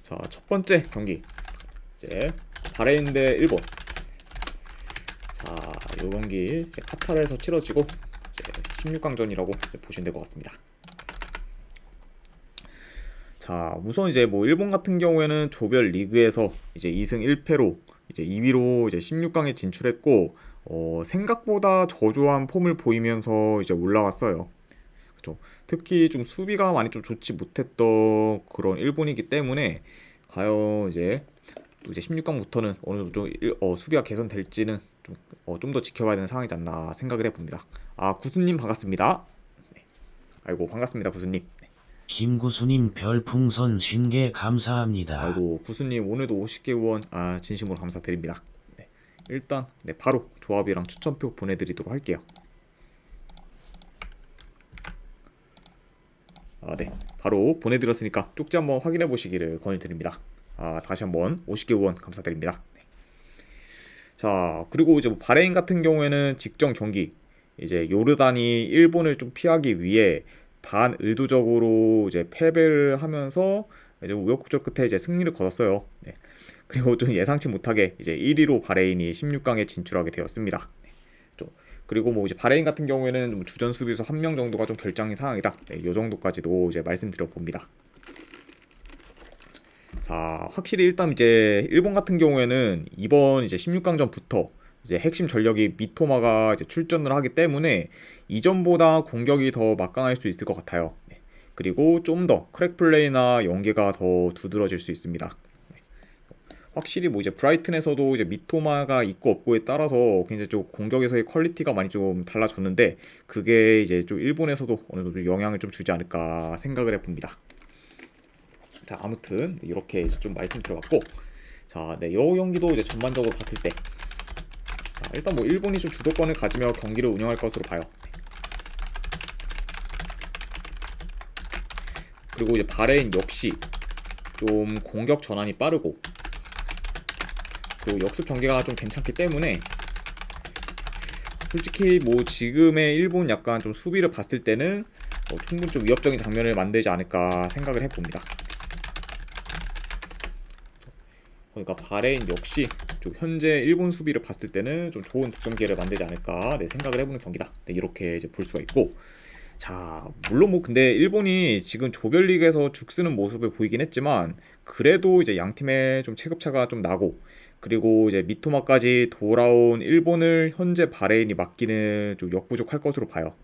자, 첫 번째 경기 이제 바레인 대 일본. 자, 요 경기 이제 카타르에서 치러지고 이제 16강전이라고 보시면 될 것 같습니다. 자, 우선 이제 뭐 일본 같은 경우에는 조별 리그에서 이제 2승 1패로 이제 2위로 이제 16강에 진출했고, 생각보다 저조한 폼을 보이면서 이제 올라왔어요. 그렇죠. 특히 좀 수비가 많이 좀 좋지 못했던 그런 일본이기 때문에 과연 이제 또 이제 16강부터는 어느 정도 좀 수비가 개선될지는 좀 더 지켜봐야 되는 상황이지 않나 생각을 해봅니다. 아, 구수님 반갑습니다. 네. 아이고, 반갑습니다, 구수님. 김구수님 별풍선 50개 감사합니다. 아이고, 구수님 오늘도 50개 후원 진심으로 감사드립니다. 네. 일단 바로 조합이랑 추천표 보내드리도록 할게요. 네, 바로 보내드렸으니까 쪽지 한번 확인해 보시기를 권유드립니다. 다시 한번 50개 후원 감사드립니다. 네. 자, 그리고 이제 뭐 바레인 같은 경우에는 직전 경기 이제 요르단이 일본을 좀 피하기 위해 반의도적으로 이제 패배를 하면서 이제 우여곡절 끝에 이제 승리를 거뒀어요. 네. 그리고 좀 예상치 못하게 이제 1위로 바레인이 16강에 진출하게 되었습니다. 네. 그리고 뭐 이제 바레인 같은 경우에는 좀 주전 수비수 한 명 정도가 좀 결장의 상황이다. 네, 요 정도까지도 이제 말씀드려 봅니다. 자, 확실히 일단 이제 일본 같은 경우에는 이번 이제 16강전부터 이제 핵심 전력이 미토마가 이제 출전을 하기 때문에 이전보다 공격이 더 막강할 수 있을 것 같아요. 네. 그리고 좀 더 크랙 플레이나 연계가 더 두드러질 수 있습니다. 네. 확실히 뭐 이제 브라이튼에서도 이제 미토마가 있고 없고에 따라서 굉장히 좀 공격에서의 퀄리티가 많이 좀 달라졌는데, 그게 이제 좀 일본에서도 어느 정도 영향을 좀 주지 않을까 생각을 해봅니다. 자, 아무튼 이렇게 이제 좀 말씀드려봤고, 자, 네, 요 경기도 이제 전반적으로 봤을 때, 자, 일단 뭐 일본이 좀 주도권을 가지며 경기를 운영할 것으로 봐요. 그리고 이제 바레인 역시 좀 공격 전환이 빠르고, 그리고 역습 전개가 좀 괜찮기 때문에 솔직히 뭐 지금의 일본 약간 좀 수비를 봤을 때는 충분히 좀 위협적인 장면을 만들지 않을까 생각을 해봅니다. 그러니까 바레인 역시 좀 현재 일본 수비를 봤을 때는 좀 좋은 득점 기회를 만들지 않을까 생각을 해보는 경기다. 네, 이렇게 이제 볼 수가 있고, 자, 물론 뭐 근데 일본이 지금 조별리그에서 죽쓰는 모습을 보이긴 했지만 그래도 이제 양 팀의 좀 체급차가 좀 나고, 그리고 이제 미토마까지 돌아온 일본을 현재 바레인이 막기는 좀 역부족할 것으로 봐요.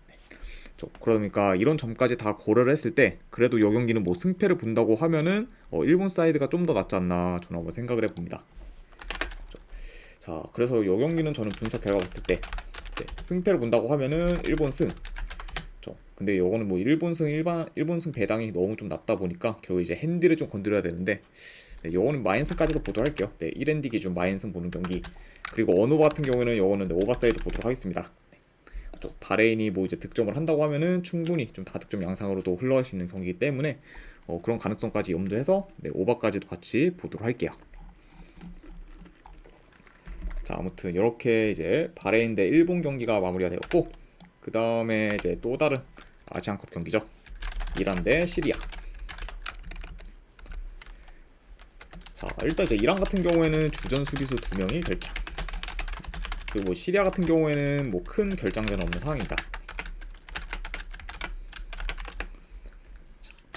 그러니까 이런 점까지 다 고려를 했을 때 그래도 이 경기는 뭐 승패를 본다고 하면은 일본 사이드가 좀 더 낫지 않나 저는 한번 생각을 해봅니다. 자, 그래서 이 경기는 저는 분석 결과 봤을 때 승패를 본다고 하면은 일본 승. 근데 이거는 뭐 일본 승 배당이 너무 좀 낮다 보니까 결국 이제 핸디를 좀 건드려야 되는데, 네, 이거는 마인승까지도 보도록 할게요. 네, 1핸디 기준 마인승 보는 경기. 그리고 언오바 같은 경우에는 이거는 오버사이드 보도록 하겠습니다. 바레인이 뭐 이제 득점을 한다고 하면은 충분히 좀 다득점 양상으로도 흘러갈 수 있는 경기이기 때문에 그런 가능성까지 염두해서 오버까지도 같이 보도록 할게요. 자, 아무튼 이렇게 이제 바레인 대 일본 경기가 마무리가 되었고, 그 다음에 이제 또 다른 아시안컵 경기죠. 이란 대 시리아. 자, 일단 이제 이란 같은 경우에는 주전 수비수 2명이 결장. 그리고 뭐 시리아 같은 경우에는 뭐 큰 결장전은 없는 상황입니다.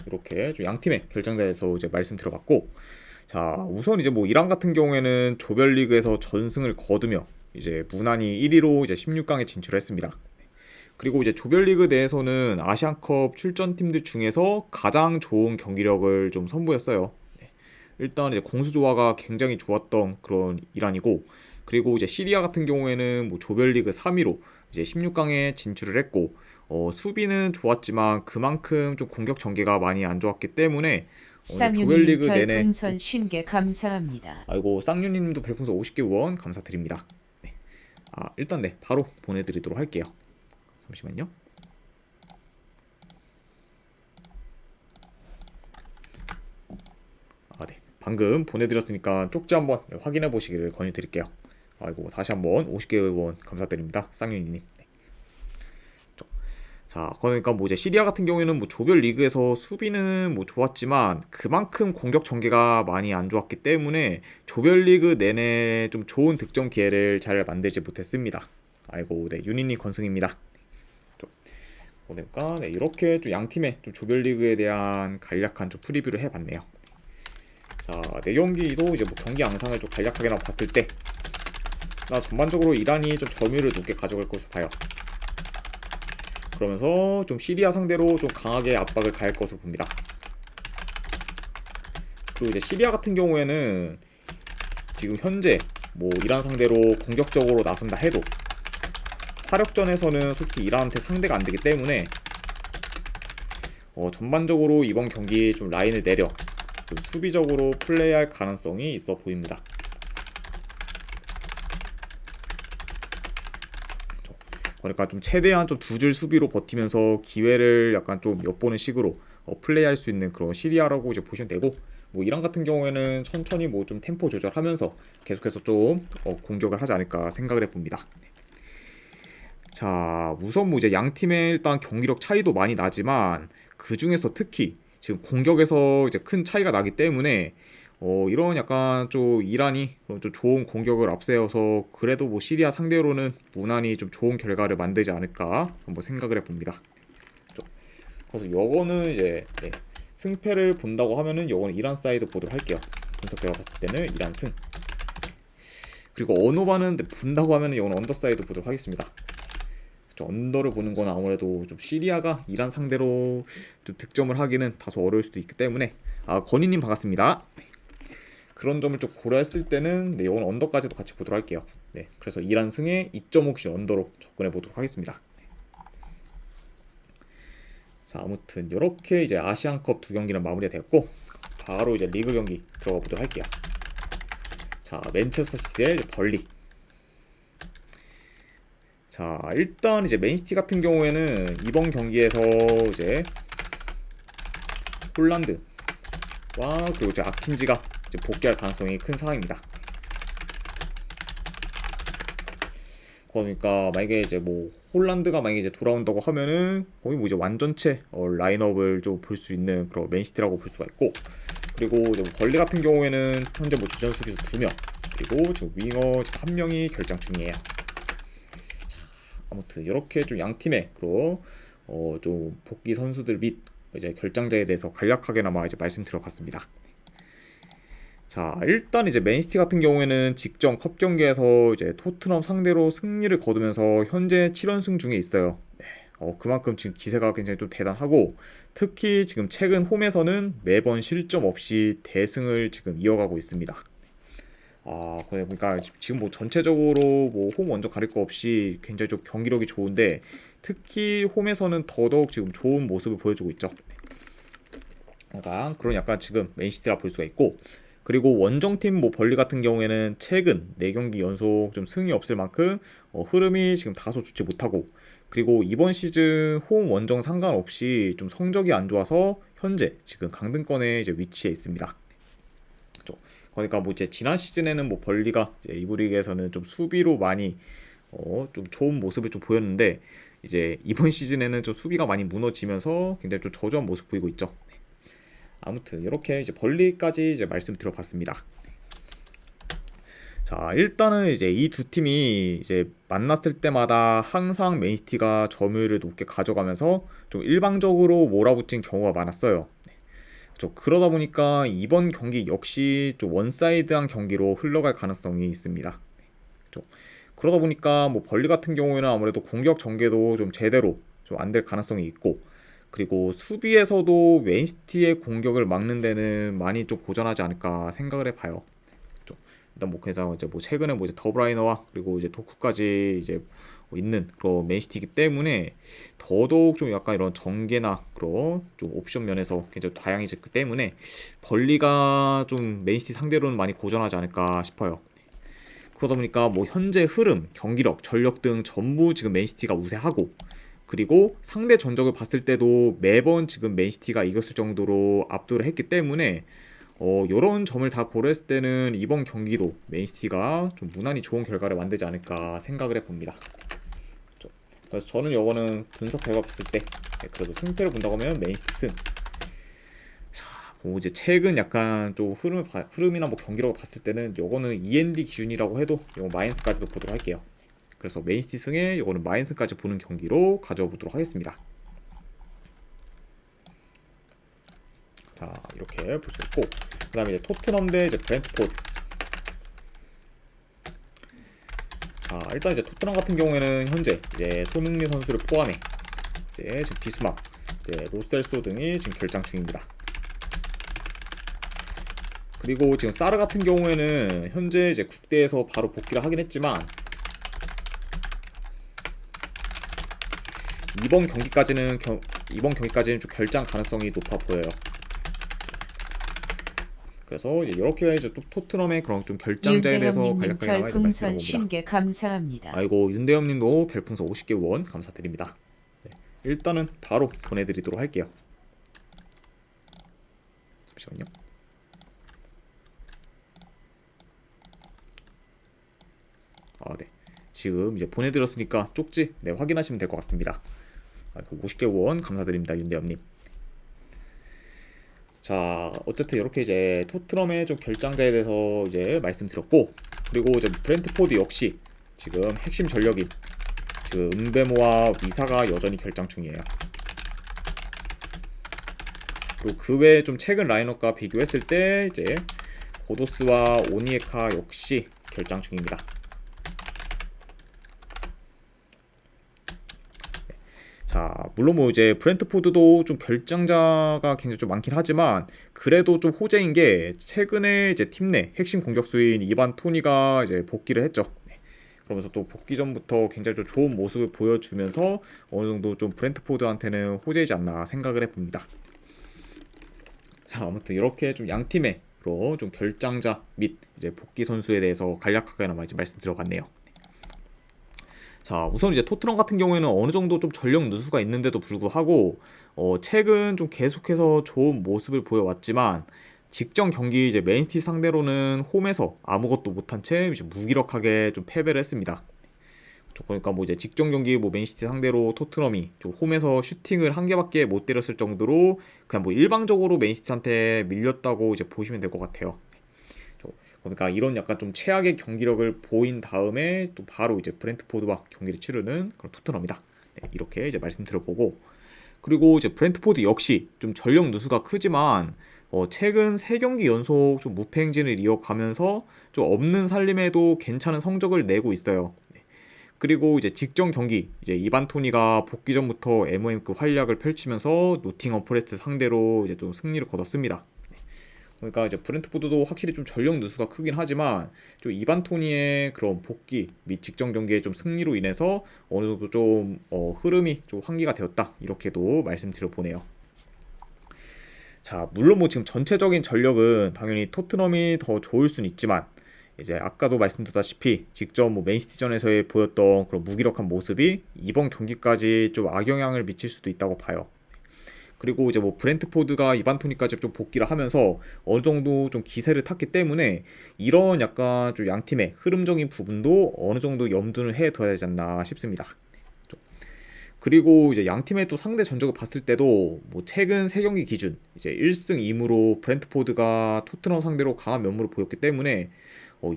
이렇게 좀 양 팀의 결장전에서 이제 말씀드려봤고, 자, 우선 이제 뭐 이란 같은 경우에는 조별리그에서 전승을 거두며 이제 무난히 1위로 이제 16강에 진출했습니다. 그리고 이제 조별리그 내에서는 아시안컵 출전 팀들 중에서 가장 좋은 경기력을 좀 선보였어요. 일단 이제 공수 조화가 굉장히 좋았던 그런 이란이고, 그리고 이제 시리아 같은 경우에는 뭐 조별리그 3위로 이제 16강에 진출을 했고, 수비는 좋았지만 그만큼 좀 공격 전개가 많이 안 좋았기 때문에 쌍윤님 별풍선 50개 감사합니다. 아이고, 쌍윤님도 별풍선 50개 후원 감사드립니다. 네. 일단 바로 보내드리도록 할게요. 잠시만요. 네. 방금 보내드렸으니까 쪽지 한번 확인해 보시기를 권유드릴게요. 아이고, 다시 한번 50개 후원 감사드립니다. 쌍윤님. 네. 자, 그러니까 뭐 이제 시리아 같은 경우에는 뭐 조별 리그에서 수비는 뭐 좋았지만 그만큼 공격 전개가 많이 안 좋았기 때문에 조별 리그 내내 좀 좋은 득점 기회를 잘 만들지 못했습니다. 아이고, 네, 유니님 건승입니다. 그러니까 네, 이렇게 좀 양 팀의 좀 조별 리그에 대한 간략한 좀 프리뷰를 해봤네요. 자, 네 경기도 이제 뭐 경기 양상을 좀 간략하게나 봤을 때, 나 전반적으로 이란이 좀 점유율을 높게 가져갈 것으로 봐요. 그러면서 좀 시리아 상대로 좀 강하게 압박을 가할 것으로 봅니다. 그리고 이제 시리아 같은 경우에는 지금 현재 뭐 이란 상대로 공격적으로 나선다 해도 화력전에서는 솔직히 이란한테 상대가 안 되기 때문에 전반적으로 이번 경기 좀 라인을 내려 좀 수비적으로 플레이할 가능성이 있어 보입니다. 그러니까 좀 최대한 좀 두 줄 수비로 버티면서 기회를 약간 좀 엿보는 식으로 플레이할 수 있는 그런 시리아라고 이제 보시면 되고, 뭐 이란 같은 경우에는 천천히 뭐 좀 템포 조절하면서 계속해서 좀 공격을 하지 않을까 생각을 해봅니다. 자, 우선 뭐 이제 양 팀의 일단 경기력 차이도 많이 나지만 그 중에서 특히 지금 공격에서 이제 큰 차이가 나기 때문에 이런 약간 좀 이란이 좀 좋은 공격을 앞세워서 그래도 뭐 시리아 상대로는 무난히 좀 좋은 결과를 만들지 않을까 한번 생각을 해봅니다. 그래서 요거는 이제 네, 승패를 본다고 하면은 요거는 이란 사이드 보도록 할게요. 분석 결과 봤을 때는 이란 승. 그리고 언어반은 본다고 하면은 요거는 언더 사이드 보도록 하겠습니다. 언더를 보는 건 아무래도 좀 시리아가 이란 상대로 좀 득점을 하기는 다소 어려울 수도 있기 때문에, 건희님 반갑습니다. 그런 점을 좀 고려했을 때는 네, 이건 언더까지도 같이 보도록 할게요. 네, 그래서 이란 승에 2.5씩 언더로 접근해 보도록 하겠습니다. 자, 아무튼 이렇게 이제 아시안컵 두 경기는 마무리가 되었고, 바로 이제 리그 경기 들어가 보도록 할게요. 자, 맨체스터 시티의 벌리. 자, 일단 이제 맨시티 같은 경우에는 이번 경기에서 이제 홀란드와 그리고 이제 아킨지가 이제 복귀할 가능성이 큰 상황입니다. 그러니까 만약에 이제 뭐 홀란드가 만약에 이제 돌아온다고 하면은 거의 뭐 이제 완전체 라인업을 좀 볼 수 있는 그런 맨시티라고 볼 수가 있고, 그리고 이제 뭐 벌리 같은 경우에는 현재 뭐 주전 수비수 2명, 그리고 지금 윙어 지금 1명이 결장 중이에요. 아무튼 이렇게 좀 양 팀의 그런 좀 복귀 선수들 및 이제 결장자에 대해서 간략하게나마 이제 말씀드려봤습니다. 자, 일단 이제 맨시티 같은 경우에는 직전 컵 경기에서 이제 토트넘 상대로 승리를 거두면서 현재 7연승 중에 있어요. 네, 그만큼 지금 기세가 굉장히 좀 대단하고, 특히 지금 최근 홈에서는 매번 실점 없이 대승을 지금 이어가고 있습니다. 그러니까 지금 뭐 전체적으로 뭐 홈 원정 가릴 거 없이 굉장히 좀 경기력이 좋은데, 특히 홈에서는 더더욱 지금 좋은 모습을 보여주고 있죠. 그러니까 그런 약간 지금 맨시티라 볼 수가 있고, 그리고 원정팀 뭐 벌리 같은 경우에는 최근 4경기 연속 좀 승이 없을 만큼 흐름이 지금 다소 좋지 못하고, 그리고 이번 시즌 홈 원정 상관없이 좀 성적이 안 좋아서 현재 지금 강등권에 이제 위치해 있습니다. 그러니까 뭐 이제 지난 시즌에는 뭐 벌리가 이제 이부 리그에서는 좀 수비로 많이 좀 좋은 모습을 좀 보였는데, 이제 이번 시즌에는 좀 수비가 많이 무너지면서 굉장히 좀 저조한 모습 보이고 있죠. 아무튼 이렇게 이제 벌리까지 이제 말씀드려봤습니다. 자, 일단은 이제 이 두 팀이 이제 만났을 때마다 항상 맨시티가 점유율을 높게 가져가면서 좀 일방적으로 몰아붙인 경우가 많았어요. 그러다 보니까 이번 경기 역시 좀 원사이드한 경기로 흘러갈 가능성이 있습니다. 그러다 보니까 뭐 벌리 같은 경우에는 아무래도 공격 전개도 좀 제대로 좀 안 될 가능성이 있고, 그리고 수비에서도 맨시티의 공격을 막는 데는 많이 좀 고전하지 않을까 생각을 해봐요. 일단 뭐 그래서 이제 뭐 최근에 뭐 이제 더브라이너와 그리고 이제 도쿠까지 이제 있는 그런 맨시티이기 때문에 더더욱 좀 약간 이런 전개나 그런 좀 옵션 면에서 굉장히 다양해졌기 때문에 벌리가 좀 맨시티 상대로는 많이 고전하지 않을까 싶어요. 그러다 보니까 뭐 현재 흐름, 경기력, 전력 등 전부 지금 맨시티가 우세하고, 그리고 상대 전적을 봤을 때도 매번 지금 맨시티가 이겼을 정도로 압도를 했기 때문에 이런 점을 다 고려했을 때는 이번 경기도 맨시티가 좀 무난히 좋은 결과를 만들지 않을까 생각을 해봅니다. 그래서 저는 이거는 분석 결과 봤을 때 그래도 승패를 본다고 하면 맨시티 승. 자, 뭐 이제 최근 약간 좀 흐름이나 뭐 경기라고 봤을 때는 이거는 END 기준이라고 해도 이거 마인스까지도 보도록 할게요. 그래서 맨시티 승에 이거는 마인스까지 보는 경기로 가져와 보도록 하겠습니다. 자, 이렇게 볼 수 있고, 그 다음에 이제 토트넘 대 이제 브렌트포드. 자, 일단 이제 토트넘 같은 경우에는 현재 이제 손흥민 선수를 포함해 이제 지금 비수막, 이제 로셀소 등이 지금 결장 중입니다. 그리고 지금 사르 같은 경우에는 현재 이제 국대에서 바로 복귀를 하긴 했지만 이번 경기까지는 좀 결장 가능성이 높아 보여요. 그래서 이제 이렇게 이제 또 토트넘의 그런 좀 결장자에 대해서 간략하게 나와 있는 말씀을 별풍선 50개 감사합니다. 아이고, 윤대엽님도 별풍선 50개 후원 감사드립니다. 네, 일단은 바로 보내드리도록 할게요. 잠시만요. 네, 지금 이제 보내드렸으니까 쪽지 확인하시면 될 것 같습니다. 아이고, 50개 후원 감사드립니다, 윤대엽님. 자, 어쨌든 이렇게 이제 토트넘의 좀 결장자에 대해서 이제 말씀드렸고, 그리고 이제 브렌트포드 역시 지금 핵심 전력인 그 은베모와 위사가 여전히 결장 중이에요. 그리고 그 외에 좀 최근 라인업과 비교했을 때 이제 고도스와 오니에카 역시 결장 중입니다. 자, 물론 뭐 이제 브렌트포드도 좀 결장자가 굉장히 좀 많긴 하지만 그래도 좀 호재인 게 최근에 이제 팀 내 핵심 공격수인 이반 토니가 이제 복귀를 했죠. 그러면서 또 복귀 전부터 굉장히 좀 좋은 모습을 보여주면서 어느 정도 좀 브렌트포드한테는 호재이지 않나 생각을 해봅니다. 자, 아무튼 이렇게 좀 양 팀의 좀 결장자 및 이제 복귀 선수에 대해서 간략하게나마 이제 말씀드려봤네요. 자, 우선 이제 토트넘 같은 경우에는 어느 정도 좀 전력 누수가 있는데도 불구하고 최근 좀 계속해서 좋은 모습을 보여왔지만 직전 경기 이제 맨시티 상대로는 홈에서 아무것도 못한 채 이제 무기력하게 좀 패배를 했습니다. 그러니까 뭐 이제 직전 경기 뭐 맨시티 상대로 토트넘이 좀 홈에서 슈팅을 한 개밖에 못 때렸을 정도로 그냥 뭐 일방적으로 맨시티한테 밀렸다고 이제 보시면 될 것 같아요. 그러니까 이런 약간 좀 최악의 경기력을 보인 다음에 또 바로 이제 브렌트포드와 경기를 치르는 그런 토트넘이다. 네, 이렇게 이제 말씀드려보고, 그리고 이제 브렌트포드 역시 좀 전력 누수가 크지만 최근 3경기 연속 좀 무패 행진을 이어가면서 좀 없는 살림에도 괜찮은 성적을 내고 있어요. 네. 그리고 이제 직전 경기 이제 이반 토니가 복귀 전부터 MOM급 활약을 펼치면서 노팅엄 포레스트 상대로 이제 좀 승리를 거뒀습니다. 그러니까 이제 브렌트포드도 확실히 좀 전력 누수가 크긴 하지만 좀 이반 토니의 그런 복귀 및 직전 경기의 좀 승리로 인해서 어느 정도 좀 흐름이 좀 환기가 되었다, 이렇게도 말씀드려 보네요. 자, 물론 뭐 지금 전체적인 전력은 당연히 토트넘이 더 좋을 수는 있지만 이제 아까도 말씀드렸다시피 직접 뭐 맨시티전에서의 보였던 그런 무기력한 모습이 이번 경기까지 좀 악영향을 미칠 수도 있다고 봐요. 그리고 이제 뭐 브렌트포드가 이반 토니까지 좀 복귀를 하면서 어느 정도 좀 기세를 탔기 때문에 이런 약간 좀 양 팀의 흐름적인 부분도 어느 정도 염두를 해둬야 되지 않나 싶습니다. 그리고 이제 양 팀의 또 상대 전적을 봤을 때도 뭐 최근 3경기 기준 이제 1승 2무로 브렌트포드가 토트넘 상대로 강한 면모를 보였기 때문에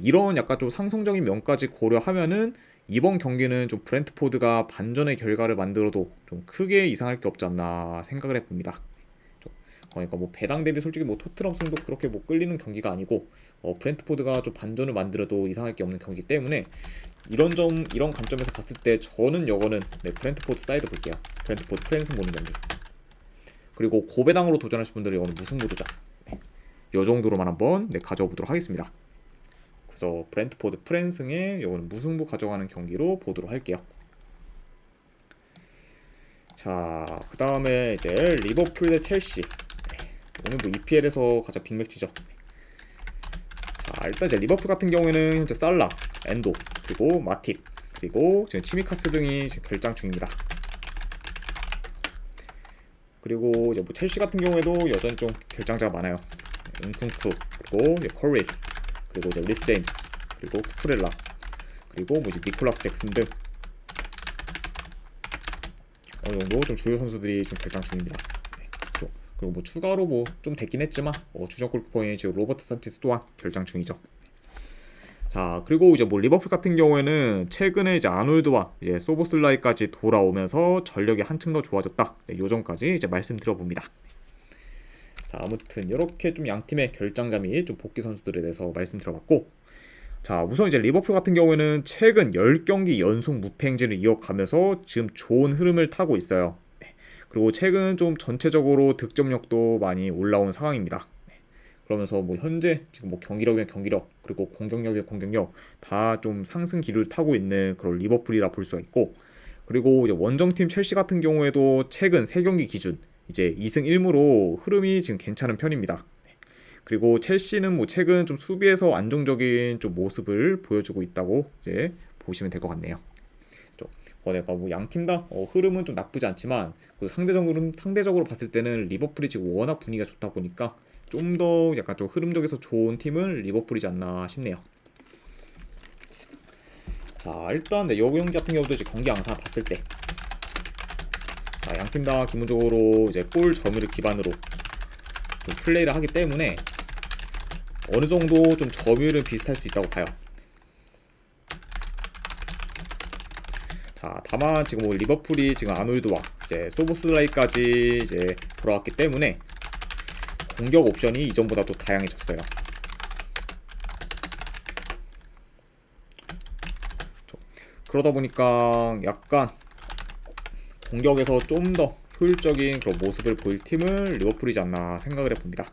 이런 약간 좀 상성적인 면까지 고려하면은 이번 경기는 좀 브렌트포드가 반전의 결과를 만들어도 좀 크게 이상할 게 없지 않나 생각을 해봅니다. 그러니까 뭐 배당 대비 솔직히 뭐 토트넘 승도 그렇게 뭐 끌리는 경기가 아니고 브렌트포드가 좀 반전을 만들어도 이상할 게 없는 경기이기 때문에 이런 관점에서 봤을 때 저는 이거는 브렌트포드 사이드 볼게요. 브렌트포드 프랜스 보는 경기. 그리고 고배당으로 도전하실 분들은 이거는 무승부 도전. 이 정도로만 한번 가져와 보도록 하겠습니다. 그래서 브렌트포드 프랜승에 이거는 무승부 가져가는 경기로 보도록 할게요. 자, 그 다음에 이제 리버풀 대 첼시. 오늘 뭐 EPL에서 가장 빅매치죠. 자, 일단 이제 리버풀 같은 경우에는 현재 살라, 엔도, 그리고 마팁, 그리고 지금 치미카스 등이 지금 결장 중입니다. 그리고 이제 뭐 첼시 같은 경우에도 여전히 좀 결장자가 많아요. 은쿤쿠, 그리고 이제 코리, 그리고 이제 리스 제임스, 그리고 쿠쿠렐라, 그리고 뭐 이제 니콜라스 잭슨 등 어느 정도 좀 주요 선수들이 좀 결장 중입니다. 네, 그리고 뭐 추가로 뭐 좀 됐긴 했지만 주전 골키퍼인 지금 로버트 산티스 또한 결장 중이죠. 자, 그리고 이제 뭐 리버풀 같은 경우에는 최근에 이제 아놀드와 이제 소보슬라이까지 돌아오면서 전력이 한층 더 좋아졌다. 네, 요점까지 이제 말씀드려봅니다. 자, 아무튼 이렇게 좀 양 팀의 결장자 및 좀 복귀 선수들에 대해서 말씀드려봤고, 자, 우선 이제 리버풀 같은 경우에는 최근 10경기 연속 무패 행진을 이어가면서 지금 좋은 흐름을 타고 있어요. 네, 그리고 최근 좀 전체적으로 득점력도 많이 올라온 상황입니다. 그러면서 뭐 현재 지금 뭐 경기력이면 경기력, 그리고 공격력이면 공격력 다 좀 상승 기류를 타고 있는 그런 리버풀이라 볼 수가 있고, 그리고 이제 원정팀 첼시 같은 경우에도 최근 3경기 기준 이제 2승 1무로 흐름이 지금 괜찮은 편입니다. 그리고 첼시는 뭐 최근 좀 수비에서 안정적인 좀 모습을 보여주고 있다고 이제 보시면 될 것 같네요. 내가 뭐 양 팀 다 흐름은 좀 나쁘지 않지만 상대적으로 봤을 때는 리버풀이 지금 워낙 분위기가 좋다 보니까 좀 더 약간 좀 흐름적에서 좋은 팀은 리버풀이지 않나 싶네요. 자, 일단 네, 이 경기 같은 경우도 이제 경기 양상 봤을 때, 자, 양 팀 다 기본적으로 이제 골 점유를 기반으로 좀 플레이를 하기 때문에 어느 정도 좀 점유율은 비슷할 수 있다고 봐요. 자, 다만 지금 뭐 리버풀이 지금 아놀드와 이제 소보슬라이까지 이제 돌아왔기 때문에 공격 옵션이 이전보다 또 다양해졌어요. 그러다 보니까 약간 공격에서 좀 더 효율적인 그런 모습을 보일 팀은 리버풀이지 않나 생각을 해봅니다.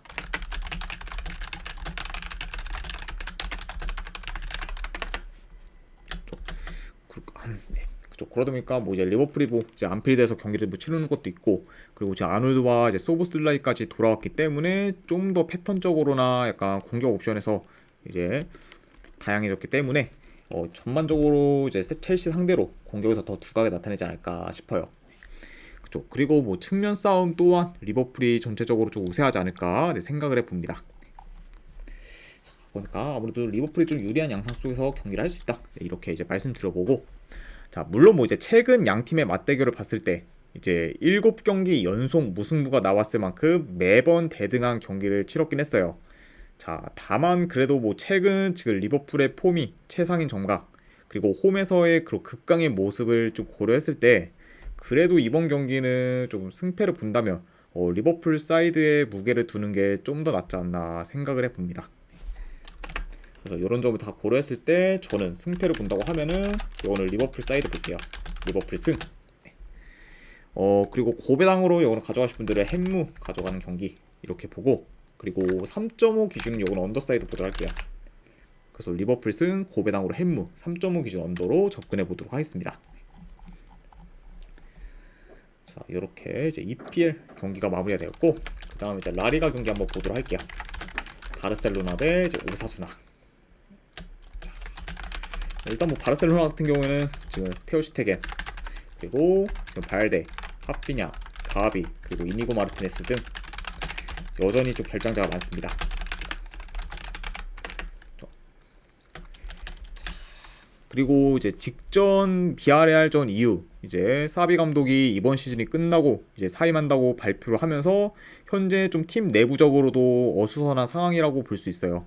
그러다 보니까 뭐 이제 리버풀이 뭐 이제 안필드에서 경기를 뭐 치르는 것도 있고, 그리고 이제 아놀드와 이제 소보슬라이까지 돌아왔기 때문에 좀 더 패턴적으로나 약간 공격 옵션에서 이제 다양해졌기 때문에 전반적으로 이제 첼시 상대로 공격에서 더 두각이 나타내지 않을까 싶어요. 그쵸. 그리고 뭐 측면 싸움 또한 리버풀이 전체적으로 좀 우세하지 않을까 생각을 해봅니다. 보니까 아무래도 리버풀이 좀 유리한 양상 속에서 경기를 할 수 있다, 이렇게 이제 말씀드려보고, 자, 물론 뭐 이제 최근 양 팀의 맞대결을 봤을 때 이제 7경기 연속 무승부가 나왔을 만큼 매번 대등한 경기를 치렀긴 했어요. 자, 다만 그래도 뭐 최근 지금 리버풀의 폼이 최상인 점과 그리고 홈에서의 그 극강의 모습을 좀 고려했을 때 그래도 이번 경기는 좀 승패를 본다면 리버풀 사이드에 무게를 두는 게 좀 더 낫지 않나 생각을 해봅니다. 그래서 이런 점을 다 고려했을 때 저는 승패를 본다고 하면은 오늘 리버풀 사이드 볼게요. 리버풀 승. 그리고 고배당으로 이거는 가져가실 분들은 햄무 가져가는 경기 이렇게 보고, 그리고 3.5 기준은 이거는 언더사이드 보도록 할게요. 그래서 리버풀 승 고배당으로 햄무 3.5 기준 언더로 접근해 보도록 하겠습니다. 자, 이렇게 이제 EPL 경기가 마무리가 되었고, 그 다음에 이제 라리가 경기 한번 보도록 할게요. 바르셀로나 대 이제 오사수나. 일단 뭐 바르셀로나 같은 경우에는 지금 테오슈테겐, 그리고 지금 발데, 하피냐, 가비, 그리고 이니고 마르티네스 등 여전히 좀 결장자가 많습니다. 그리고 이제 직전 비아레알전 이후 이제 사비 감독이 이번 시즌이 끝나고 이제 사임한다고 발표를 하면서 현재 좀 팀 내부적으로도 어수선한 상황이라고 볼 수 있어요.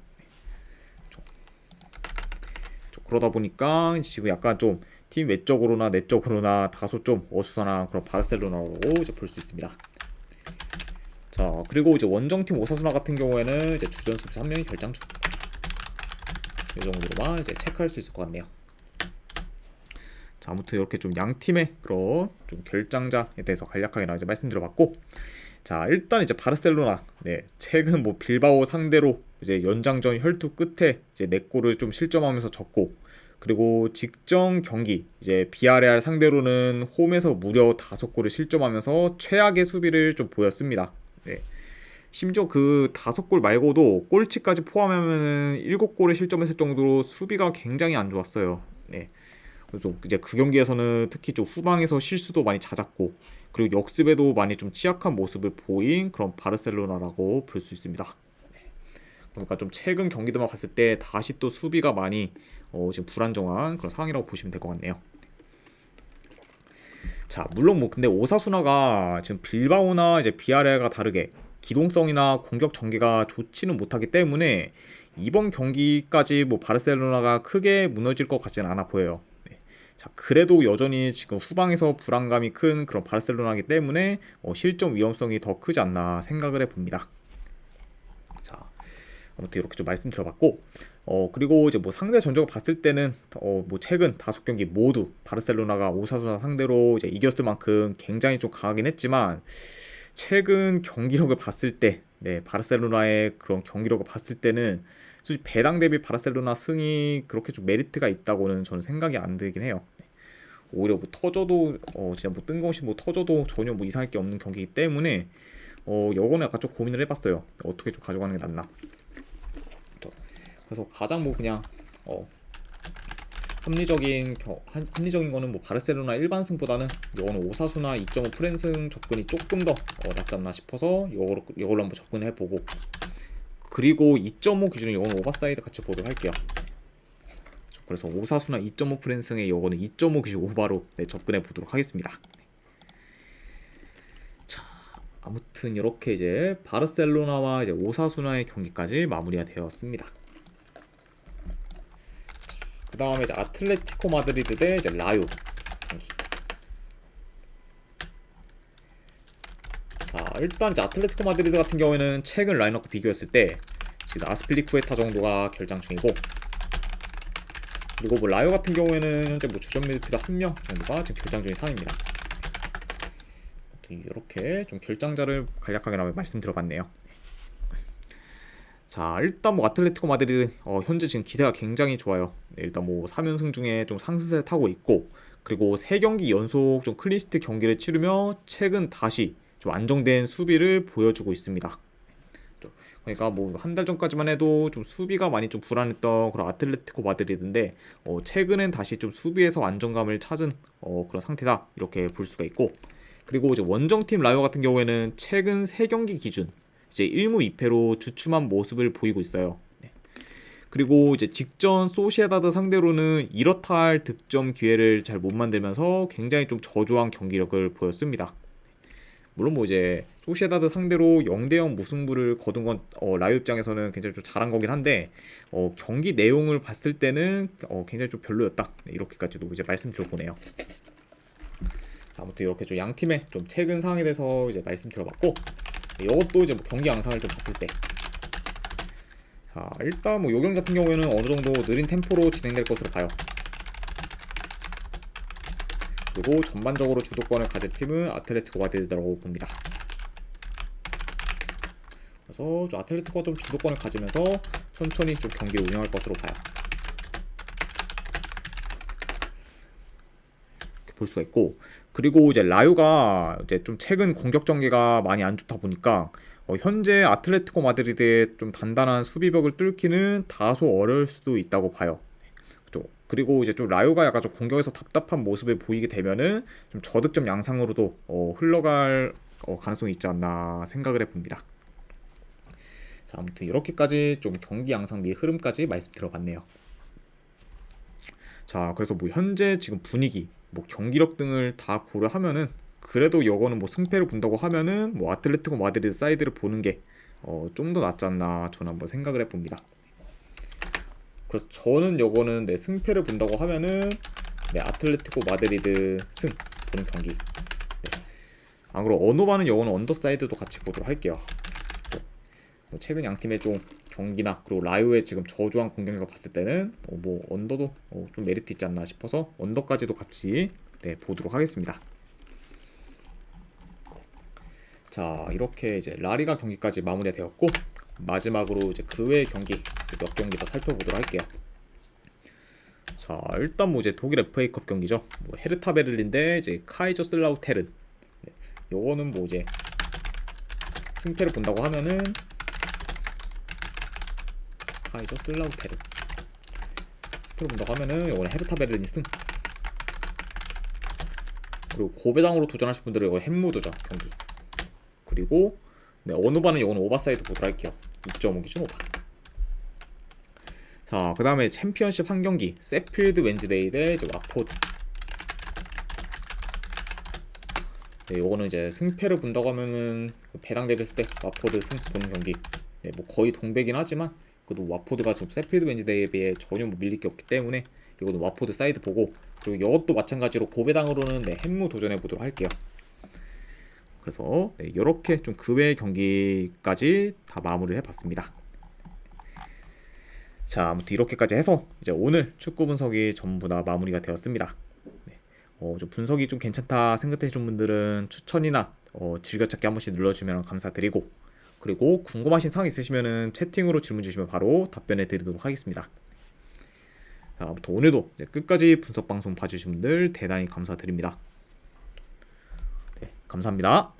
그러다 보니까 지금 약간 좀 팀 외적으로나 내적으로나 다소 좀 어수선한 그런 바르셀로나로 이제 볼 수 있습니다. 자, 그리고 이제 원정팀 오사수나 같은 경우에는 이제 주전 수비수 1명이 결장 중. 이 정도로만 이제 체크할 수 있을 것 같네요. 자, 아무튼 이렇게 좀 양 팀의 그런 좀 결장자에 대해서 간략하게 이제 말씀드려봤고, 자, 일단 이제 바르셀로나, 네, 최근 뭐 빌바오 상대로 이제 연장전 혈투 끝에 이제 4골을 좀 실점하면서 졌고, 그리고 직전 경기 이제 비아레알 상대로는 홈에서 무려 5골을 실점하면서 최악의 수비를 좀 보였습니다. 네. 심지어 그 5골 말고도 골치까지 포함하면은 7골을 실점했을 정도로 수비가 굉장히 안 좋았어요. 네. 그래서 이제 그 경기에서는 특히 좀 후방에서 실수도 많이 잦았고, 그리고 역습에도 많이 좀 취약한 모습을 보인 그런 바르셀로나라고 볼 수 있습니다. 네. 그러니까 좀 최근 경기들만 봤을 때 다시 또 수비가 많이 지금 불안정한 그런 상황이라고 보시면 될 것 같네요. 자, 물론 뭐 근데 오사수나가 지금 빌바오나 이제 비아레가 다르게 기동성이나 공격 전개가 좋지는 못하기 때문에 이번 경기까지 뭐 바르셀로나가 크게 무너질 것 같지는 않아 보여요. 네. 자, 그래도 여전히 지금 후방에서 불안감이 큰 그런 바르셀로나이기 때문에 실점 위험성이 더 크지 않나 생각을 해봅니다. 자, 아무튼 이렇게 좀 말씀드려봤고, 그리고 이제 뭐 상대 전적을 봤을 때는 뭐 최근 5경기 모두 바르셀로나가 오사수나 상대로 이제 이겼을 만큼 굉장히 좀 강하긴 했지만, 최근 경기력을 봤을 때, 네, 바르셀로나의 그런 경기력을 봤을 때는 솔직히 배당 대비 바르셀로나 승이 그렇게 좀 메리트가 있다고는 저는 생각이 안 들긴 해요. 네. 오히려 뭐 터져도 진짜 뭐 뜬금없이 뭐 터져도 전혀 뭐 이상할 게 없는 경기이기 때문에 요거는 약간 좀 고민을 해봤어요. 어떻게 좀 가져가는 게 낫나. 그래서 가장 뭐 그냥 합리적인 거는 뭐 바르셀로나 일반 승보다는 이거는 오사수나 2.5 프랜승 접근이 조금 더 낫지 않나 싶어서 이걸로 한번 접근을 해보고, 그리고 2.5 기준에 이거는 오버사이드 같이 보도록 할게요. 그래서 오사수나 2.5 프랜승에 이거는 2.5 기준 오바로 접근해 보도록 하겠습니다. 자, 아무튼 이렇게 이제 바르셀로나와 이제 오사수나의 경기까지 마무리가 되었습니다. 그 다음에 이제 아틀레티코 마드리드 대 이제 라요 경기. 자, 일단 이제 아틀레티코 마드리드 같은 경우에는 최근 라인업 비교했을 때 지금 아스필리쿠에타 정도가 결장 중이고, 그리고 뭐 라요 같은 경우에는 현재 뭐 주전 미드필더 1명 정도가 지금 결장 중인 상황입니다. 이렇게 좀 결장자를 간략하게 말씀드려봤네요. 자, 일단 뭐 아틀레티코 마드리드 현재 지금 기세가 굉장히 좋아요. 네, 일단 뭐 3연승 중에 좀 상승세를 타고 있고, 그리고 3경기 연속 좀 클린시트 경기를 치르며 최근 다시 좀 안정된 수비를 보여주고 있습니다. 그러니까 뭐 한 달 전까지만 해도 좀 수비가 많이 좀 불안했던 그런 아틀레티코 마드리드인데 최근엔 다시 좀 수비에서 안정감을 찾은 그런 상태다, 이렇게 볼 수가 있고, 그리고 이제 원정팀 라요 같은 경우에는 최근 3경기 기준 이제 1무 2패로 주춤한 모습을 보이고 있어요. 네. 그리고 이제 직전 소시에다드 상대로는 이렇다 할 득점 기회를 잘 못 만들면서 굉장히 좀 저조한 경기력을 보였습니다. 물론 뭐 이제 소시에다드 상대로 0대0 무승부를 거둔 건 라요 입장에서는 굉장히 좀 잘한 거긴 한데 경기 내용을 봤을 때는 굉장히 좀 별로였다, 네, 이렇게까지도 이제 말씀드려보네요. 아무튼 이렇게 좀 양 팀의 좀 최근 상황에 대해서 이제 말씀드려봤고, 이것도 이제 뭐 경기 양상을 좀 봤을 때, 자, 일단 뭐 요 경기 같은 경우에는 어느 정도 느린 템포로 진행될 것으로 봐요. 그리고 전반적으로 주도권을 가진 팀은 아틀레티코 마드리드라고 봅니다. 그래서 좀 아틀레티코가 좀 주도권을 가지면서 천천히 좀 경기를 운영할 것으로 봐요. 이렇게 볼 수가 있고, 그리고 이제 라요가 이제 좀 최근 공격 전개가 많이 안 좋다 보니까 현재 아틀레티코 마드리드의 좀 단단한 수비벽을 뚫기는 다소 어려울 수도 있다고 봐요. 그리고 이제 좀 라요가 약간 좀 공격에서 답답한 모습을 보이게 되면은 좀 저득점 양상으로도 흘러갈 가능성이 있지 않나 생각을 해봅니다. 자, 아무튼 이렇게까지 좀 경기 양상 및 흐름까지 말씀드려봤네요. 자, 그래서 뭐 현재 지금 분위기, 뭐 경기력 등을 다 고려하면은 그래도 이거는 뭐 승패를 본다고 하면은 뭐 아틀레티코 마드리드 사이드를 보는 게 좀 더 낫지 않나 저는 한번 생각을 해봅니다. 그래서 저는 요거는 네, 승패를 본다고 하면은 네, 아틀레티코 마드리드 승 보는 경기. 네. 안 그러고 언어반은 요거는 언더사이드도 같이 보도록 할게요. 뭐 최근 양 팀의 좀 경기나 그리고 라요의 지금 저조한 공격력을 봤을 때는 뭐 언더도 좀 메리트 있지 않나 싶어서 언더까지도 같이 네, 보도록 하겠습니다. 자, 이렇게 이제 라리가 경기까지 마무리가 되었고, 마지막으로 이제 그 외의 경기 몇 경기 더 살펴보도록 할게요. 자, 일단 뭐 이제 독일 FA컵 경기죠. 뭐 헤르타 베를린 대 이제 카이저슬라우테른. 네, 요거는 뭐 이제 승패를 본다고 하면은 카이저슬라우테른. 승패를 본다고 하면은 요거는 헤르타 베를린 승. 그리고 고배당으로 도전하실 분들은 이거 햄무드죠, 경기. 그리고 네, 어느 반은 이거는 오버사이드 보도록 할게요. 2.5 기준 오버. 자, 그 다음에 챔피언십 한 경기 세필드 웬즈데이 대 이제 와포드. 네, 요거는 이제 승패를 본다고 하면은 배당 대비했을 때 와포드 승 보는 경기. 네, 뭐 거의 동배긴 하지만 그래도 와포드가 지금 세필드 웬즈데이에 비해 전혀 뭐 밀릴 게 없기 때문에 이거는 와포드 사이드 보고, 그리고 이것도 마찬가지로 고배당으로는 네, 햄무 도전해 보도록 할게요. 그래서 네, 이렇게 좀 그 외의 경기까지 다 마무리를 해봤습니다. 자, 아무튼 이렇게까지 해서 이제 오늘 축구 분석이 전부 다 마무리가 되었습니다. 네, 좀 분석이 좀 괜찮다 생각되시는 분들은 추천이나 즐겨찾기 한 번씩 눌러주면 감사드리고, 그리고 궁금하신 사항 있으시면은 채팅으로 질문 주시면 바로 답변해 드리도록 하겠습니다. 자, 아무튼 오늘도 끝까지 분석 방송 봐주신 분들 대단히 감사드립니다. 네, 감사합니다.